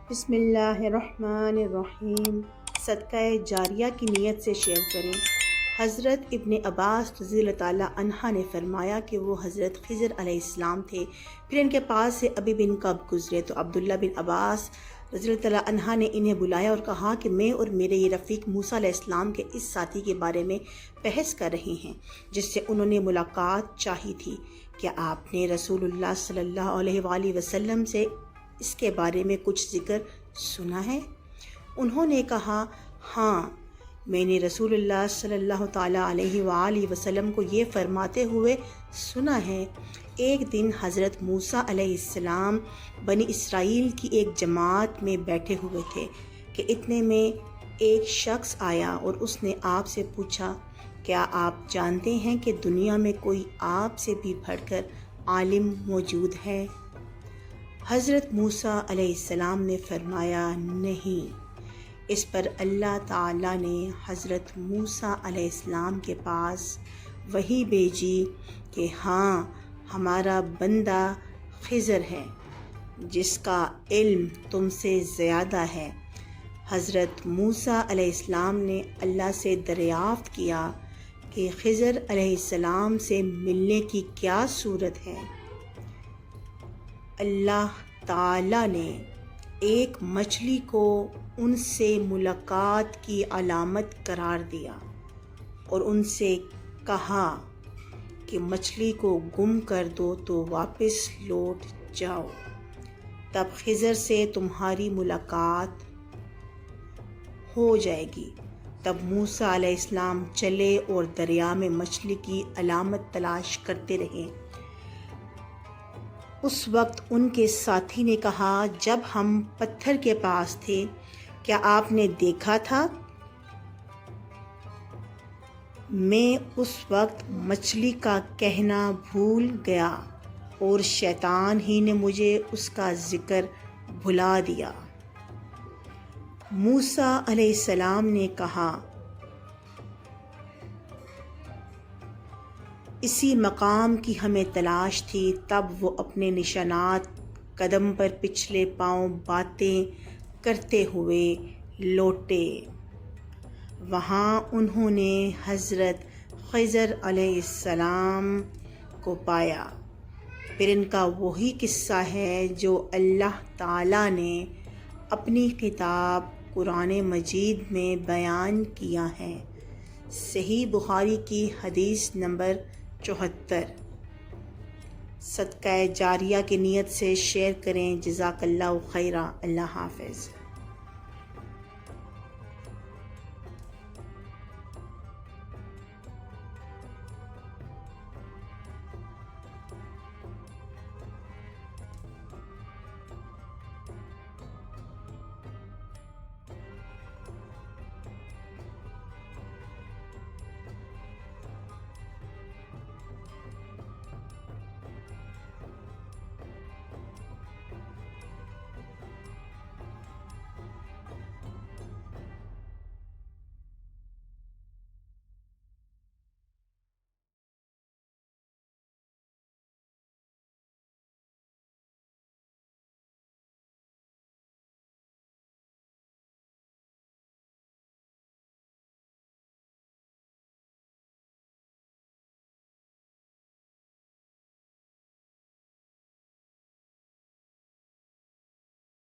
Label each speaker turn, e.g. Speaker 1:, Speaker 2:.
Speaker 1: بسم اللہ الرحمن الرحیم۔ صدقہ جاریہ کی نیت سے شیئر کریں۔ حضرت ابن عباس رضی اللہ تعالیٰ عنہ نے فرمایا کہ وہ حضرت خضر علیہ السلام تھے، پھر ان کے پاس سے ابی بن کعب گزرے تو عبداللہ بن عباس رضی اللہ تعالیٰ عنہ نے انہیں بلایا اور کہا کہ میں اور میرے یہ رفیق موسیٰ علیہ السلام کے اس ساتھی کے بارے میں بحث کر رہے ہیں جس سے انہوں نے ملاقات چاہی تھی۔ کیا آپ نے رسول اللہ صلی اللہ علیہ وآلہ وسلم سے اس کے بارے میں کچھ ذکر سنا ہے؟ انہوں نے کہا، ہاں، میں نے رسول اللہ صلی اللہ تعالیٰ علیہ وآلہ وسلم کو یہ فرماتے ہوئے سنا ہے۔ ایک دن حضرت موسیٰ علیہ السلام بنی اسرائیل کی ایک جماعت میں بیٹھے ہوئے تھے کہ اتنے میں ایک شخص آیا اور اس نے آپ سے پوچھا، کیا آپ جانتے ہیں کہ دنیا میں کوئی آپ سے بھی بڑھ کر عالم موجود ہے؟ حضرت موسیٰ علیہ السلام نے فرمایا، نہیں۔ اس پر اللہ تعالیٰ نے حضرت موسیٰ علیہ السلام کے پاس وحی بھیجی کہ ہاں، ہمارا بندہ خضر ہے جس کا علم تم سے زیادہ ہے۔ حضرت موسیٰ علیہ السلام نے اللہ سے دریافت کیا کہ خضر علیہ السلام سے ملنے کی کیا صورت ہے؟ اللہ تعالیٰ نے ایک مچھلی کو ان سے ملاقات کی علامت قرار دیا اور ان سے کہا کہ مچھلی کو گم کر دو تو واپس لوٹ جاؤ، تب خضر سے تمہاری ملاقات ہو جائے گی۔ تب موسیٰ علیہ السلام چلے اور دریا میں مچھلی کی علامت تلاش کرتے رہے۔ اس وقت ان کے ساتھی نے کہا، جب ہم پتھر کے پاس تھے کیا آپ نے دیکھا تھا؟ میں اس وقت مچھلی کا کہنا بھول گیا اور شیطان ہی نے مجھے اس کا ذکر بھلا دیا۔ موسیٰ علیہ السلام نے کہا، اسی مقام کی ہمیں تلاش تھی۔ تب وہ اپنے نشانات قدم پر پچھلے پاؤں باتیں کرتے ہوئے لوٹے۔ وہاں انہوں نے حضرت خضر علیہ السلام کو پایا۔ پھر ان کا وہی قصہ ہے جو اللہ تعالیٰ نے اپنی کتاب قرآن مجید میں بیان کیا ہے۔ صحیح بخاری کی حدیث نمبر 74۔ صدقہ جاریہ کی نیت سے شیئر کریں۔ جزاک اللہ خیرا۔ اللہ حافظ۔